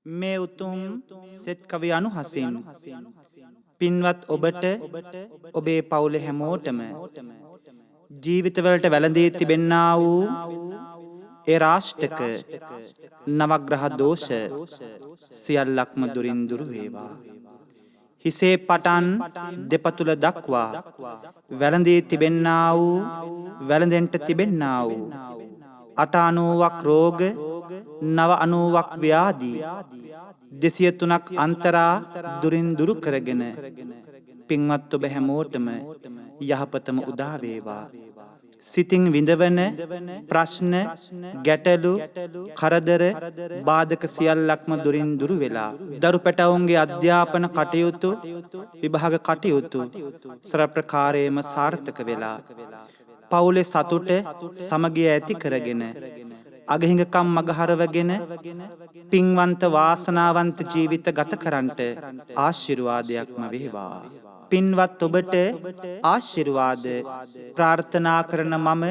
මේ උතුම් සෙත් කවි අනුහසින් පින්වත් ඔබට ඔබේ පවුලේ හැමෝටම ජීවිතවලට වැළඳී තිබෙන්නා වූ ඒ රාෂ්ටක නවග්‍රහ දෝෂ සියල්ලක්ම දුරින් දුරු වේවා. හිසේ පටන් දෙපතුල දක්වා වැළඳී තිබෙන්නා වූ වැළඳෙන්ට තිබෙන්නා වූ 890ක් රෝග 990ක් ව්‍යාධි 203ක් අන්තරා දුරින් දුරු කරගෙන පින්වත් ඔබ හැමෝටම යහපතම උදා වේවා. සිතින් විඳවන ප්‍රශ්න ගැටලු කරදර බාධක සියල්ලක්ම දුරින් දුරු වෙලා දරු පැටවුන්ගේ අධ්‍යාපන කටයුතු විභාග කටයුතු සර්වප්‍රකාරයෙන්ම සාර්ථක වෙලා පවුලේ සතුට සමගිය ඇති කරගෙන අගහිඟකම් මගහරවගෙන පින්වන්ත වාසනාවන්ත ජීවිත ගත කරන්නට ආශිර්වාදයක්ම වේවා. පින්වත් ඔබට ආශිර්වාද ප්‍රාර්ථනා කරන මම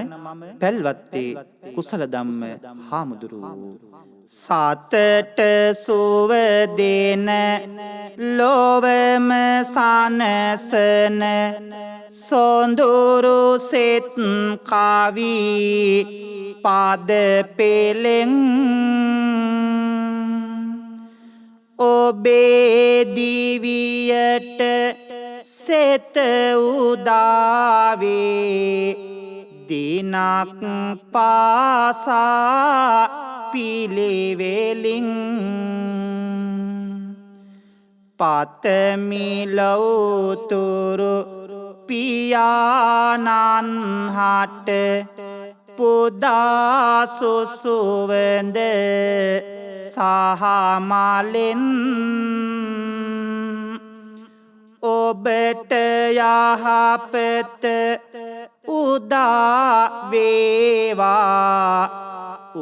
පැල්වත්තේ කුසල ධම්ම හාමුදුරුවෝ. සතට සුව දෙන ලෝවම සනසන සොඳුරු සෙත් කවි පාද පෙලෙන් ඔබේ දිවියට සෙත උදාවේ දිනක් පාසා පිළිවෙලින් පතමි ලෞතුරු පියාණන් හට පුදා සුසුවඳ සහමලෙන් ඔබට යහපත උදා වේවා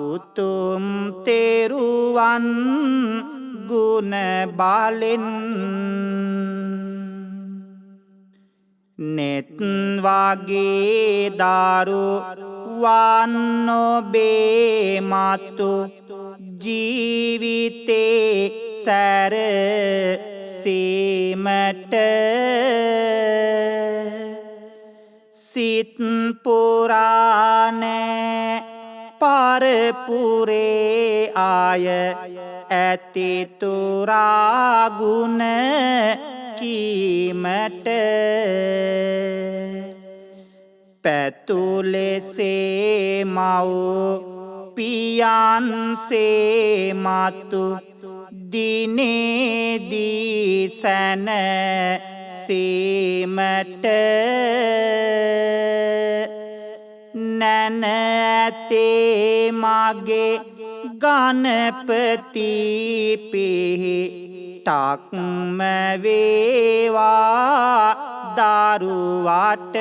උතුම් තෙරුවන් ගුණ බලෙන් නෙත් වගේ දාරු වන් ඔබේ මතු ජීවිතේ සැර සීමට සිත් පුරාණේ පරපුරේ ආය ඇති තුරා ගුණ කීමට පැතුලෙසේ මව් පියන්සේ මතු දිනේදී සැන සීමට නැනැතේ මගේ ගණපති පිහිටක්ම වේවා දරුවට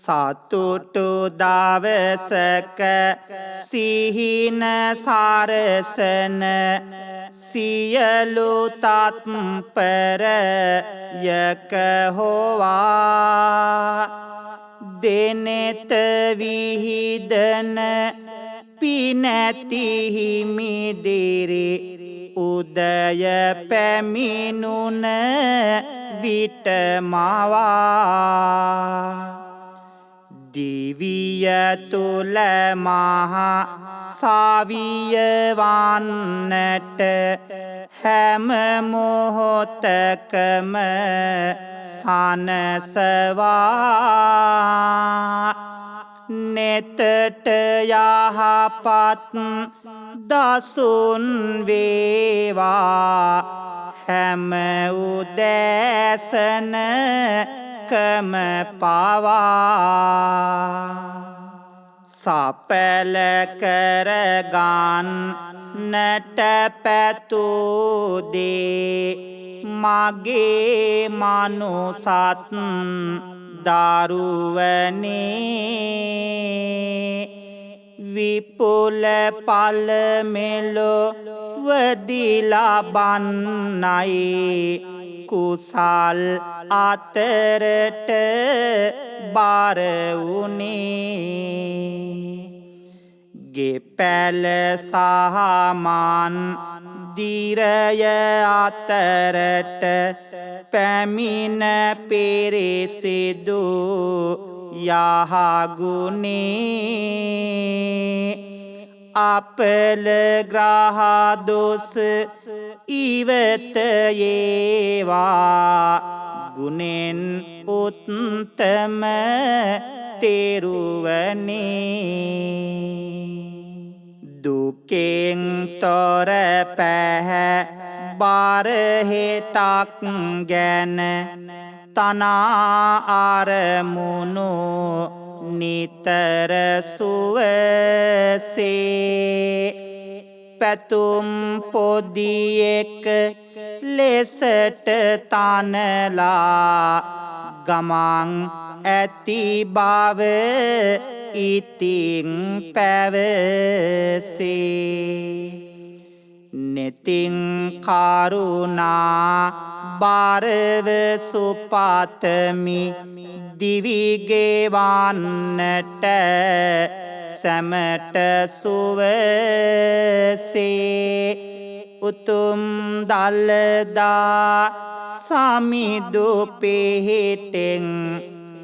සතුටු දවසක සිහින සරසන සියලු තත්පරයක හොවා දෙනෙත විහිදන පිනැති හිමිදිරි උදය පැමිණුන විට මවා දිවිය තුල මහා සාවිය වන්නට හැම මොහොතකම සනසවා නෙතට යහපත් දසුන් වේවා හැම උදෑසන කම පවා සපල කරගන්නට පැතුදේ මගේ මනුසත් දරුවනේ විපුල පල මෙලොවදිලා බන්නයි කුසල් අතරට බාර වුණේ ගෙපැල සහමාන් දිරය අතරට පැමිණ පිරිසිදු යහගුණේ අපල ග්‍රහදොස් ඉවත ඒවා ගුණෙන් උත්තම තෙරුවනේ දුකෙන් තොර පැහැ බාරහෙටක් ගැන තනා අරමුණු නිතර සුවසේ පැතුම් පොදියෙක් ලෙසට තනලා ගමන් ඇති බව ඉතිං පැවසේ නෙතින් කරුණා බාරව සුපතමි දිවිගෙවන්නට සැමට සුවසේ උතුම් දල්දා සමිදු පිහිටෙන්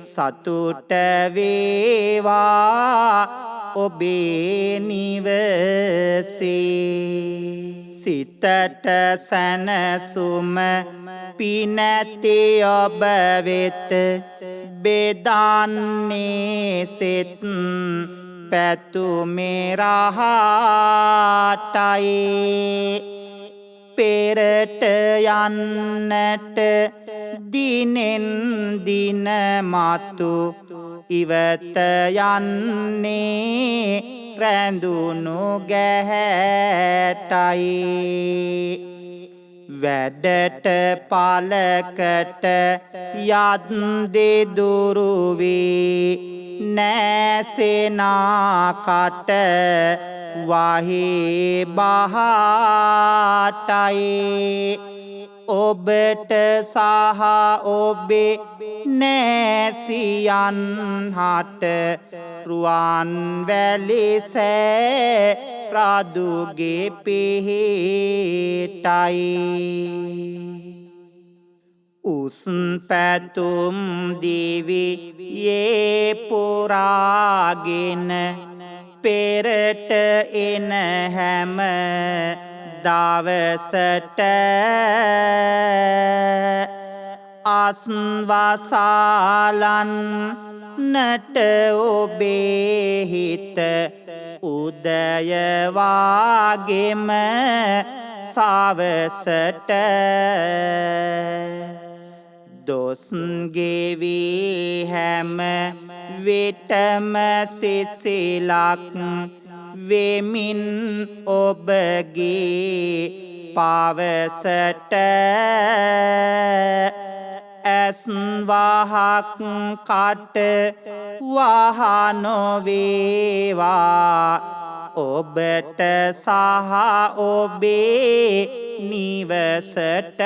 සතුට වේවා ඔබේ නිවසේ සිතට සැනසුම පිනැති ඔබ වෙත බෙදන්නේ සෙත් පැතුමේ රහටයි පෙරට යන්නට දිනෙන් දින මතු ඉවත යන්නේ රැඳුණු ගැහැටයි වැඩට පලකට යත් දෙදුරුවී නෑසෙනාකට වහේ බහටයි ඔබට සහ ඔබේ නෑසියන් හට රුවන් වැලිසෑ රදුගේ පිහිටයි උස් පැතුම් දිවියේ පුරාගෙන පෙරට එන හැම දවසට අස්වසාලන් නට ඔබේ හිත උදයවාගෙම සවසට දොස්ගෙවී හැම විටම සිසිලක් වෙමින් ඔබගේ පවසට ඇස් වහක් කට වහනොවේවා ඔබට සහ ඔබේ නිවසට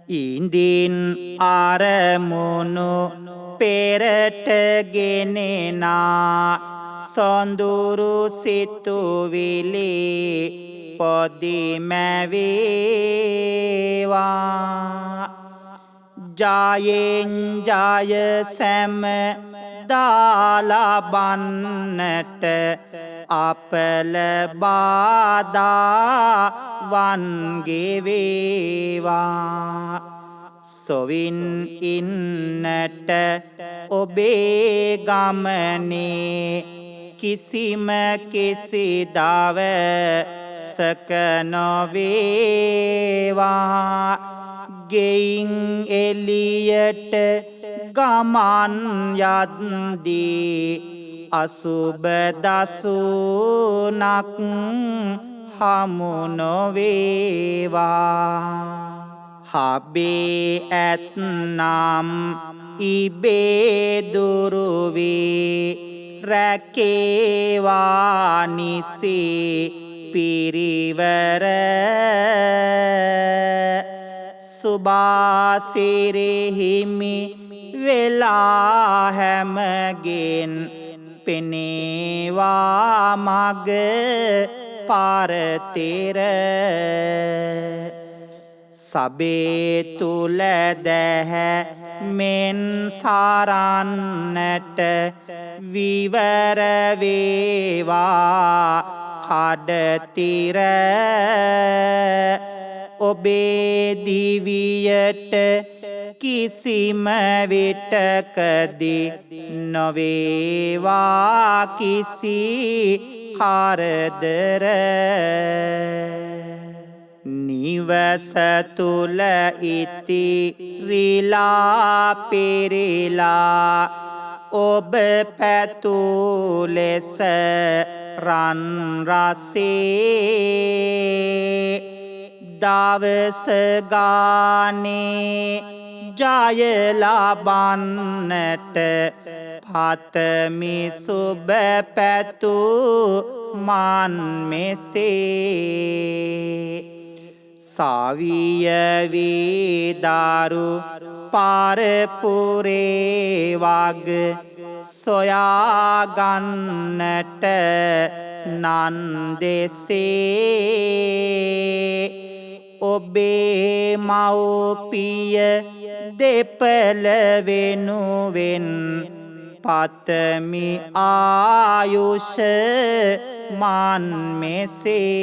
ඉන්දින් අරමුණු පෙරට ගෙනෙනා සොඳුරු සිතුවිලි පොදිමැවේවා ජයෙන් ජය සැම දාලබන්නට අපල බාදා වන්ගෙවේවා සොවින් ඉන්නට ඔබේ ගමනේ කිසිම කිසි දවසක නොවේවා ගෙයින් එළියට ගමන් යද්දී අසුබ දසුනක් හමු නොවේවා හබේ ඇත්නම් ඉබේ දුරුවී රැකේවා නිසි පිරිවර සුභාසිරි හිමි වෙලා හැමගෙන් පෙනේවා මග පාරතෙර සබේ තුල දැහැ මෙන් සාරන්නට විවර වේවා කඩතිර ඔබේ දිවියට කිසිම විටකදී නොවේවා කිසි කරදර නිවස තුල ඉතිරිලා පෙරලා ඔබ පැතු ලෙස රන් රසේ දවස ගානේ ජය ලබන්නට පතමි සුබ පැතු මන් මෙසේ සාවිය වේදාරු පාරපුරේ වග සොයාගන්නට නන් දෙසේ ඔබේ මව්පිය දෙපළ වෙනුවෙන් පතමි ආයුෂ මන් මෙසේ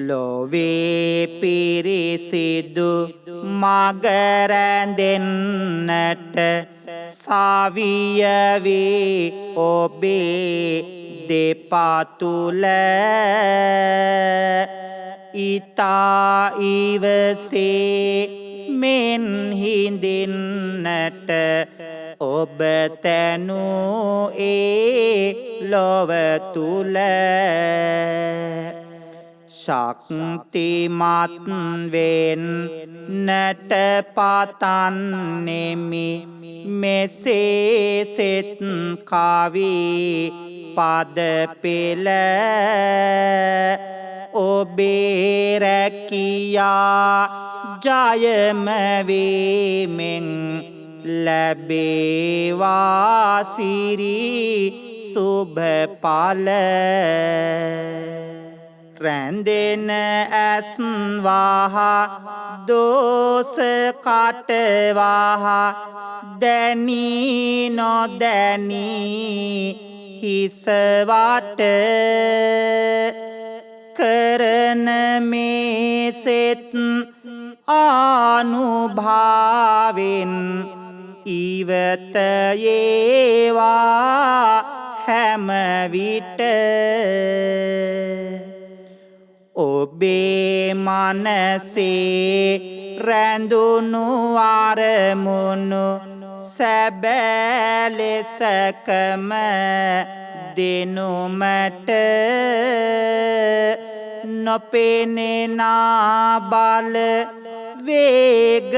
ලොවේ පිරිසිදු මග රැඳෙන්නට සාවිය වේ ඔබේ දෙපතුල ඉතා ඉවසේ මෙන් හිඳින්නට ඔබ තැනූ ඒ ලොව තුල ශක්තිමත් වෙන්නට පතන්නෙමි මෙසේ සෙත් කවි පද පෙළ ඔබේ රැකියා ජයම වේමෙන් ලැබේවා සිරි සුභ ඵල රැඳෙන ඇස් වහ දෝස කට වහ දැනී නොදැනී හිස වට කරන මේ සෙත් ආනුභාවෙන් ඉවත ඒවා හැම විට ඔබේ මනසේ රැඳුණු අරමුණු සැබෑ ලෙසකම දෙනුමට නොපෙනෙනා බල වේග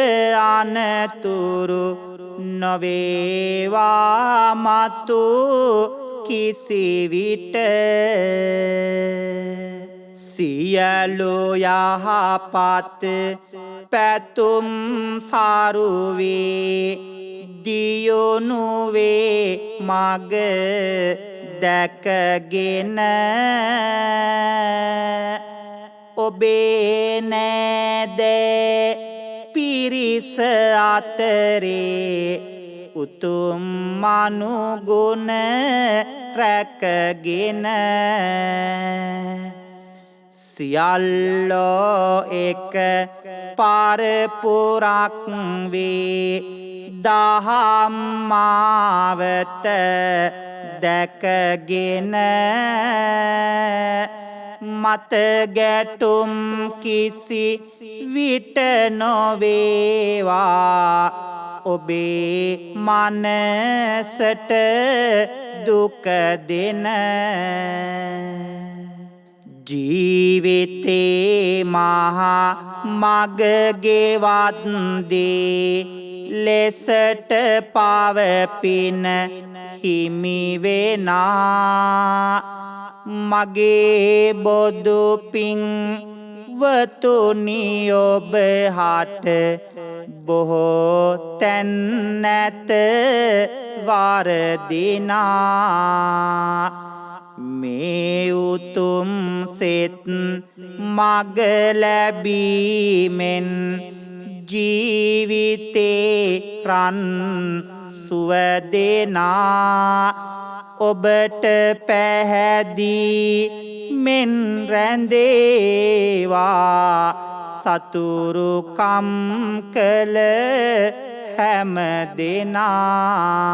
අනතුරු නොවේවා මතු කිසිවිට සියලු යහපත් පැතුම් සරුවේ දියුණු වේ මග දැකගෙන ඔබේ නෑදෑ පිරිස අතරේ උතුම් මනුගුණ රැකගෙන සියල්ලෝ එක පරපුරක් වේ දහම් මාවත දැකගෙන මත ගැටුම් කිසි විට නොවේවා ඔබේ මනසට දුක දෙන ජීවිතේ මහා මග ගෙවත් දේ ලෙසට පවපින හිමි වෙනා මගේ බොදු පිං වතුනි ඔබ හට බොහෝ තැන් නැත වරදිනා මේ උතුම් සෙත් මග ලැබීමෙන් ජීවිතේ රන් සුවදෙනා ඔබට පැහැදී මෙන් රැඳේවා සතුරුකම් කළ හැම දෙනා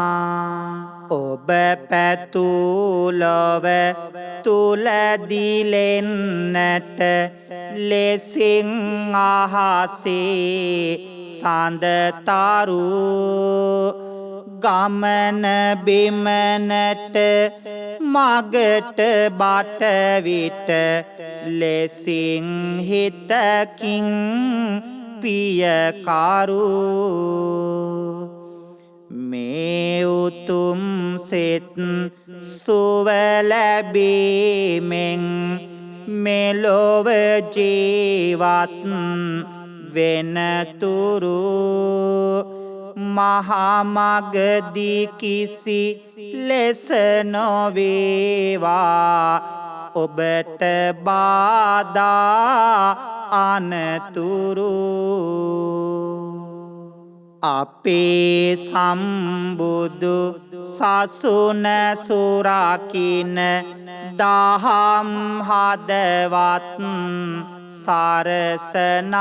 ඔබ පැතුලොව තුලදිලෙන්නට ලෙසින් අහසේ සඳතරු ගමන බිමනට මගට බටවිට ලෙසින් හිතකින් පියකරු මේ උතුම් සෙත් සුව ලැබීමෙන් මෙලොව ජීවත් වෙනතුරු මහමගදී කිසි ලෙස නොවේවා ඔබට බාධා අනතුරු අපේ සම්බුදු සසුන සුරකින්න දහම් හදවත් සරසනා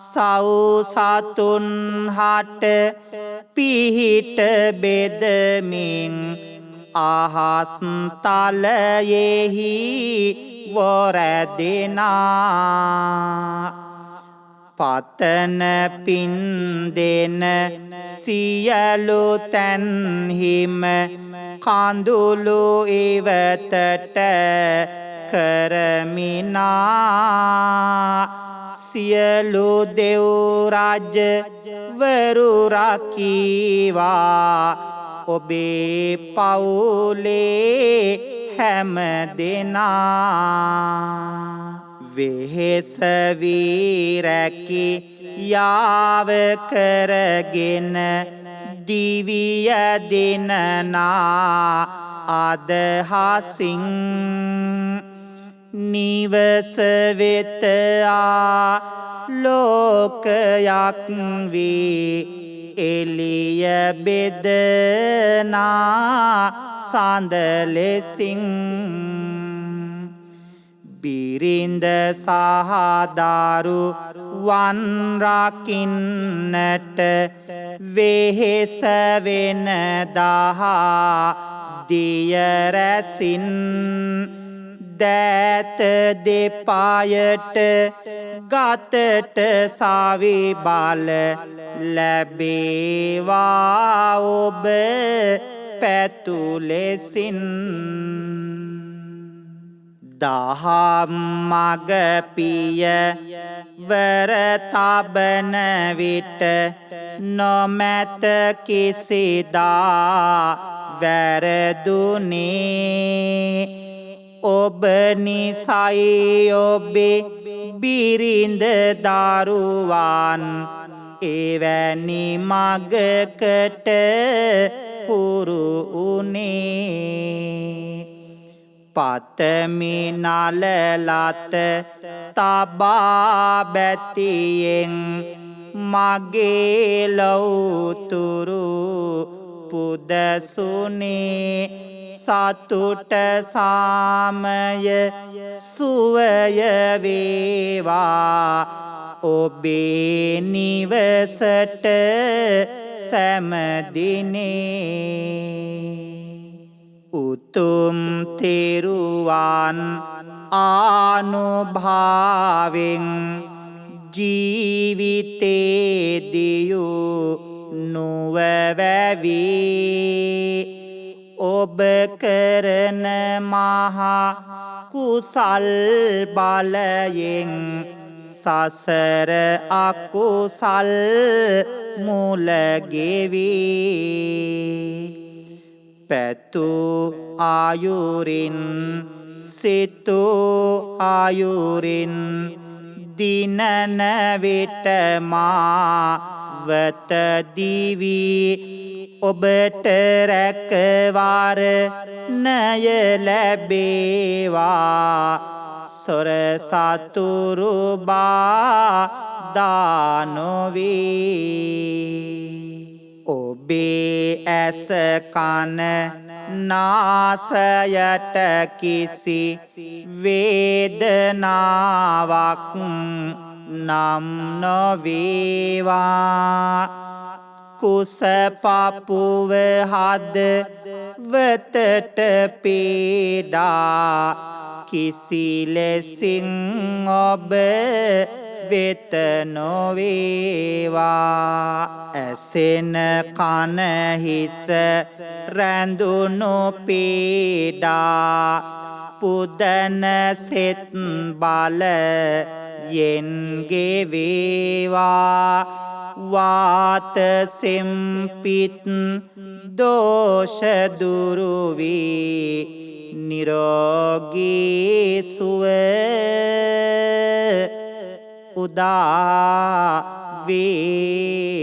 සවුසතුන් හට පිහිට බෙදමින් අහස් තලයෙහි වරදිනා පතන පින් දෙන සියලු තැන්හිම කඳුළු ඉවතට කරමිනා සියලු දෙව් රජ වරු රකීවා ඔබේ පවුලේ හැම දෙනා වෙහෙස වී රැකි යාව කරගෙන දිවිය දිනනා අදහසින් නිවස වෙත ලෝකයක් වී එළිය බෙදනා සඳ ලෙසින් බිරිඳ සහදාරු වන් රකින්නට වෙහෙස වෙන දහා දිය රැසින් දෑත දෙපායට ගතට සවි බල ලැබේවා ඔබ පැතුලෙසින් දහම් මග පිය වර තබන විට නොමැත කිසිදා වැරදුනේ ඔබ නිසයි ඔබේ බිරිඳ දරුවන් එවැනි මගකට හුරු උනේ පතමි නලලත තබා බැතියෙන් මගේ ලෞතුරු පුදසුනේ සතුට සාමය සුවය වේවා ඔබේ නිවසට සැමදිනේ උතුම් තෙරුවන් ආනුභාවෙන් ජීවිතේ දියු නුවවැවී ඔබ කරන මහා කුසල් බලයෙන් සසර අකුසල් මුල ගෙවී පැතු ආයුරින් සිතු ආයුරින් දිනන විට මාවත දිවි ඔබට රැකවරණය ලැබේවා සොර සතුරු බාධා නොවේ ඔබේ ඇස කන නාසයට කිසි වේදනාවක් නම් නොවේවා කුස පපුව හදවතට පීඩා කිසි ලෙසින් ඔබ වෙත නොවේවා ඇසෙන කන හිස රැඳුණු පීඩා පුදන සෙත් බලයෙන් ගෙවේවා වාත සෙම්පිත් දෝෂ දුරු වී නිරෝගී සුව උදා වේවා